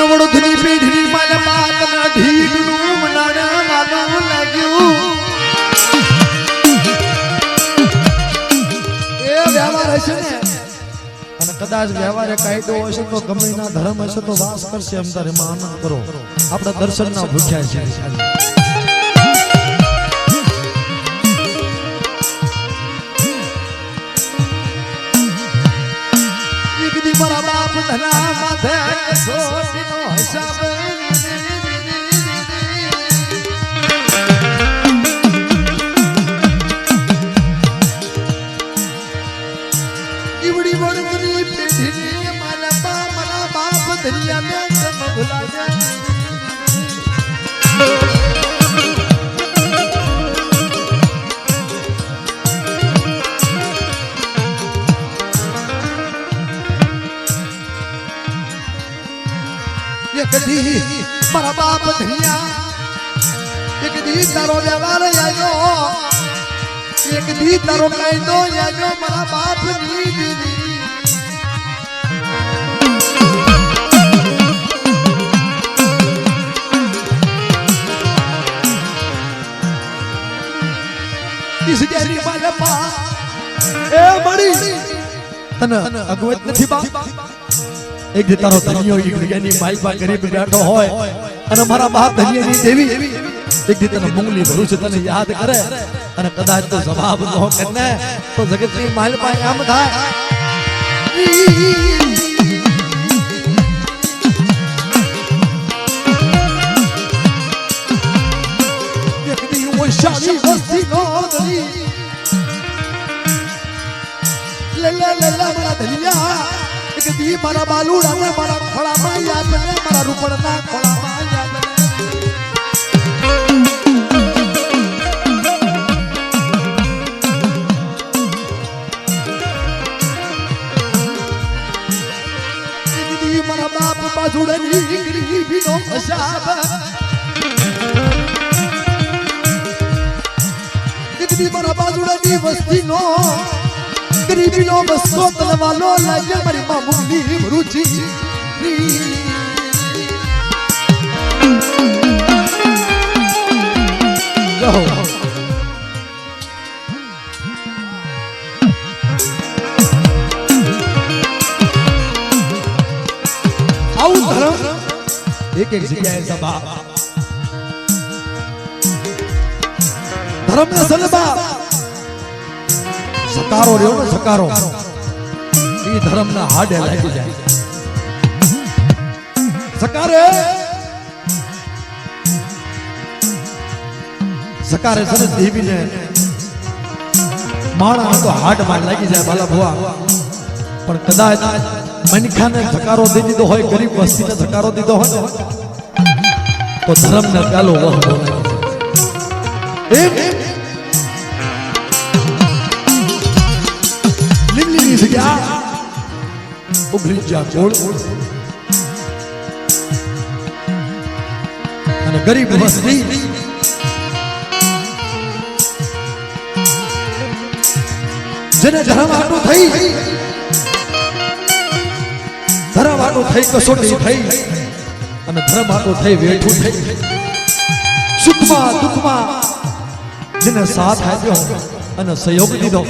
વડોદરી પેઢી મારા બાપના ઢીકનું મનાના માનવું લાગ્યું એ વ્યવહાર હશે ને અને કદાચ વ્યવહારે કાયદો હશે તો ગમે ના ધર્મ હશે તો વાસ કરશે એમ તારે આનંદ કરો આપણા દર્શનના ભૂખ્યા છે મારા બાપ ધના માથે સોટીનો હિસાબ ઈવડી વડવડી પેઢી મારા બાપ ધનિયાને તમ ભૂલાયા કદી મારા બાપ ધનિયા એક દી તારો વ્યવહાર આવ્યો એક દી તારો કાયદો આવ્યો મારા બાપ ની દીદી ઇસ જેની બાપા એ મળી તને અગવત નથી બા એક દી તારો ધનિયો એક જગ્યાની માઈપા ગરીબ બેઠો હોય અને મારા બાપ ધનિયાની દેવી એક દી તને મુંગલી ભરું છે તને યાદ કરે અને કદાચ તો જવાબ ન કરે તો જગતની માલપા આમ થાય એક દી ઓશાની વસ્તી નો દરી લલા લલા મારા ધનિયા એક દી મારા બાલુડાને મારા ખોળામાં યાદ ને મારા રૂપડના ખોળામાં યાદ ને એક દી મારા બાપ બાજુડની ગરીબીનો હિસાબ એક દી મારા બાજુડની વસ્તીનો ગરીબીનો બસો તલવાનો લાગે મારી માં મુંગલી રુચિ આવું ધર્મ એક એક જગ્યાએ સભા ધર્મ ના સલબા સકારો રહ્યો ને સકારો એ ધર્મ ના હાડે લાગી જાય સકારે સરસ દેવીને માણા તો હાડ માં લાગી જાય બાલા ભુવા પણ કદાચ મનખાને સકારો દઈ દીધો હોય ગરીબ વસ્તીને સકારો દીધો હોય તો ધર્મ ને ચાલો વહવો એમ લીમલીની જગ્યા ઉભરી જા કોળ અને ગરીબ વસ્તી જેને ધર્મ આટું થઈ કસોટી થઈ અને ધર્મ આટું થઈ વેઠું થઈ સુખમાં દુઃખમાં જેને સાથ આપ્યો અને સહયોગ દીધો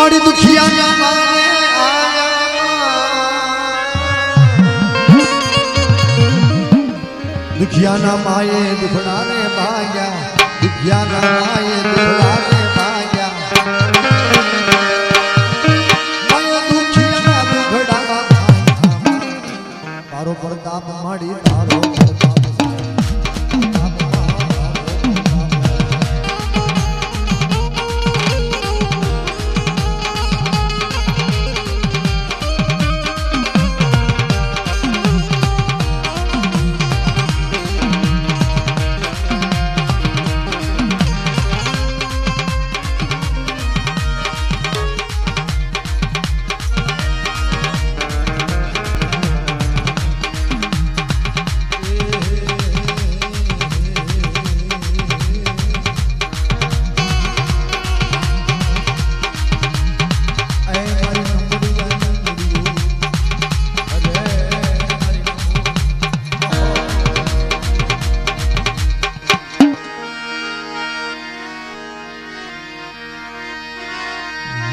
મારી દુખિયા દુખિયાના માએ દુખડાને ભાગ્યા દુખિયાના માએ દુખડાને ભાગ્યા માએ દુખિયાના દુખડા તારો પ્રતાપ માડી તારો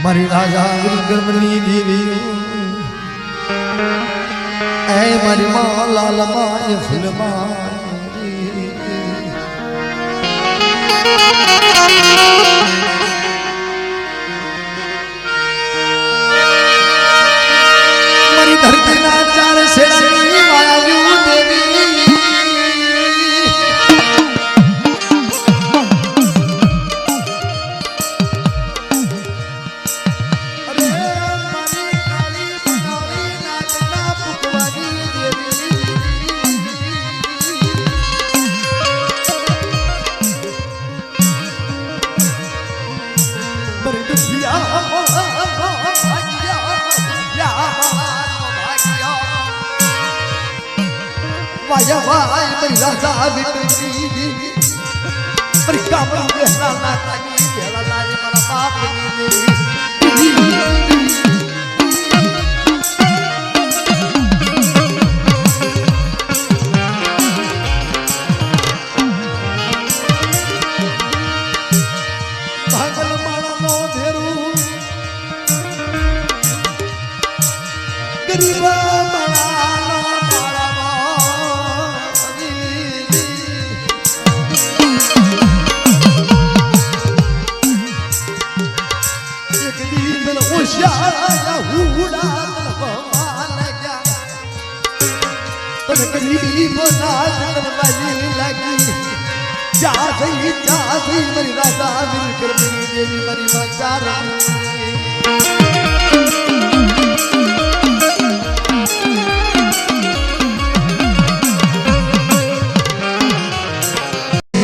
મારી રાજા વિક્રમની દેવી એ મારી માં લાલ માય ફૂલમાં મારી ધરતીના ચાર શેરાની માયા દેવી वाया वाय मेरी राजा विक्रमी मेरी कामना बेहला लागी बेहला लागी मेरा बाप भागल माला नो धेरू गरीब जा सही मेरी राजा विक्रमी देवी मेरी मचारा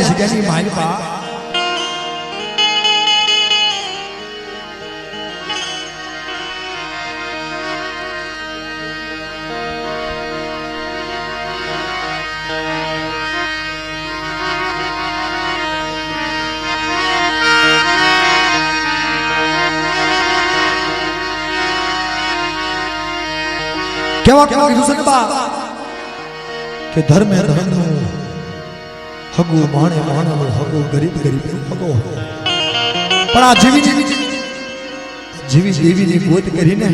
जगह माई बा કેવા કેવા કીધું છે ને બા કે ધર્મે ધર્મનું હગુ માણે માણેનું હગુ ગરીબ ગરીબનું હગો પણ આ જીવી દેવીની ગોત કરીને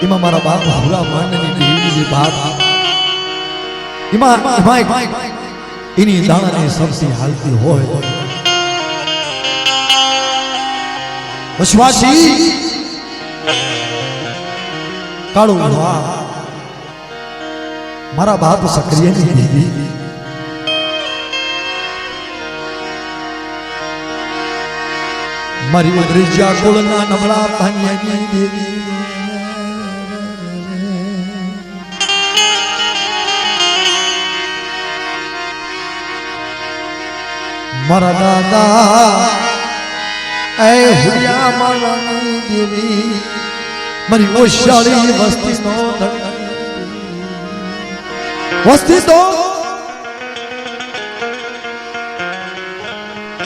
એમાં મારા બાપ હુરા માંડની દેવીની વાત એમાં એની દાણાની સબસી હાલતી હોય વિશ્વાસી કાળું મારા બાપ સક્રિયની દેવી મારી ઉદ્રિજા કુળના નમળા ભાન્યાની દેવી મારા દાદા એ હુરિયા માળાની દેવી મારી ઓશાળી વસ્તી નો વસ્તી તો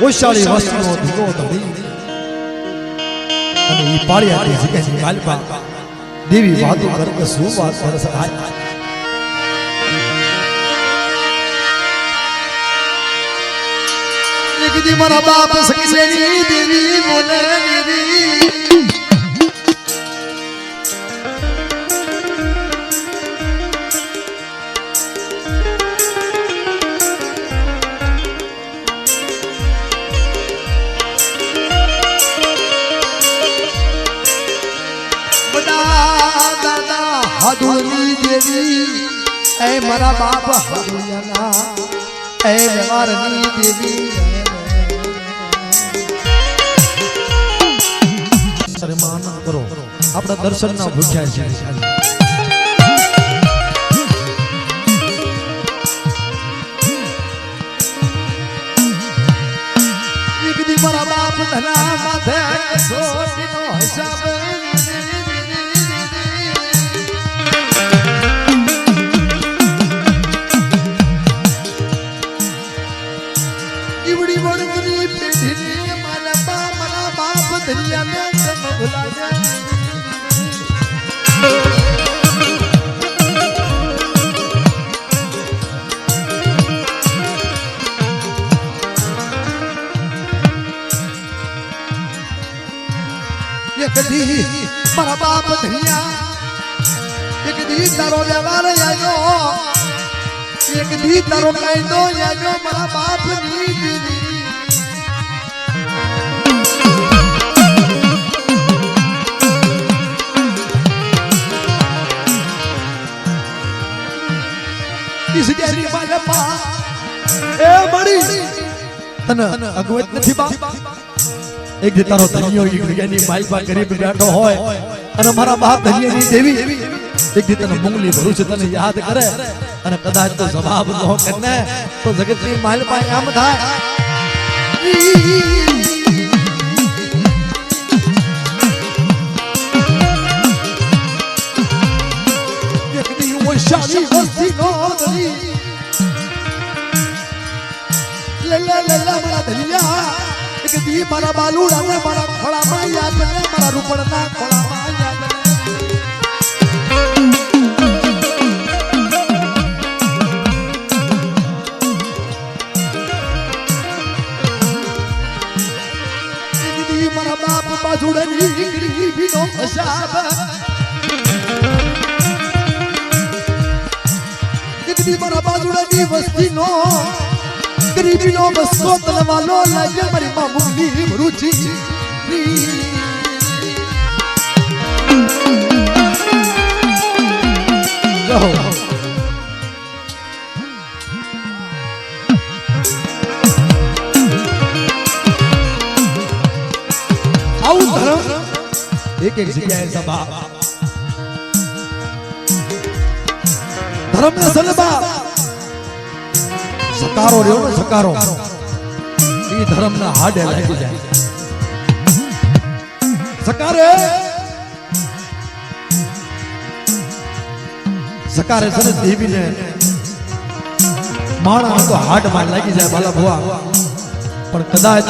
ઓશાળી વસ્તી નો ધીરો ધડી અને ઈ પાળિયાની જગ્યાની માલપા દેવી વાતો કરે શું વાત સરસ થાય एक दी मारा बाप सकलेनी देवी बोले देवी हदुनी देवी ऐ मारा बाप हदुयाना ऐ व्यवहारनी देवी शर्मान करो अपना दर्शन ना भूख्या છે એક દી મારા બાપ ધના માથે સોટીનો હિસાબ दुनिया में सब भुला जाए ये कदी मारा बाप दुनिया एक दी तारो व्यवहार यायो एक दी तारो कायदो यायो मारा बाप नी दीदी इस गैरी वाले पा ए मड़ी तने अगवत નથી બા એક જે તારો ધનિયો એક ગેની માઈ બા ગરીબ બેઠો હોય અને મારા બાપ ધનિયાની દેવી એક જે તને મુંગલી ભરું છે તને યાદ કરે અને કદાચ તો જવાબ ન કરને તો જગતની માલ પા આમ થાય એક દી वो शादी मस्ती नो लल्ला लल्ला मारा धनिया एक दी मारा बालूड़ा ने मारा खोड़ा में याद ने मारा रूपड़ना खोड़ा में याद ने एक दी मारा बाप बाजुड़नी गरीबी नो हिसाब एक दी मारा बाजुड़नी वस्ती नो गरीबी नो बसो तलवालो लागे मारी मामूली रुचि जाओ आओ धर्म एक एक जगह सभा धर्म ने सलबा सकारो रे ने सकारो ई धर्म ना हाडे लागी जाए सकारे सकारे सने देवी ने माणा तो हाड में लागी जाए बाला भुआ पण कदाच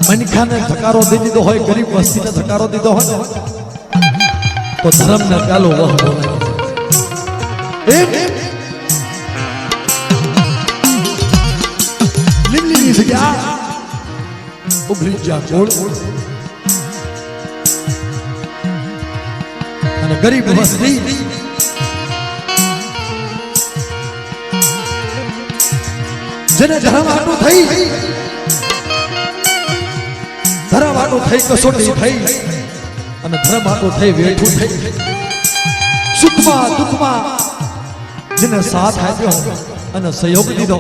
मनखा ने सकारो दे दीधो होय गरीब वस्ती ने सकारो दीधो होय तो धर्म ने कालो वह लिमली से क्या उभरी जा कोल અને ગરીબ વસ્તી જેને ધરવાટું થઈ કસોટી થઈ અને ધરવાટું થઈ વેઠું થઈ સુખમાં દુઃખમાં જેને સાથ આપ્યો અને સહયોગ દીધો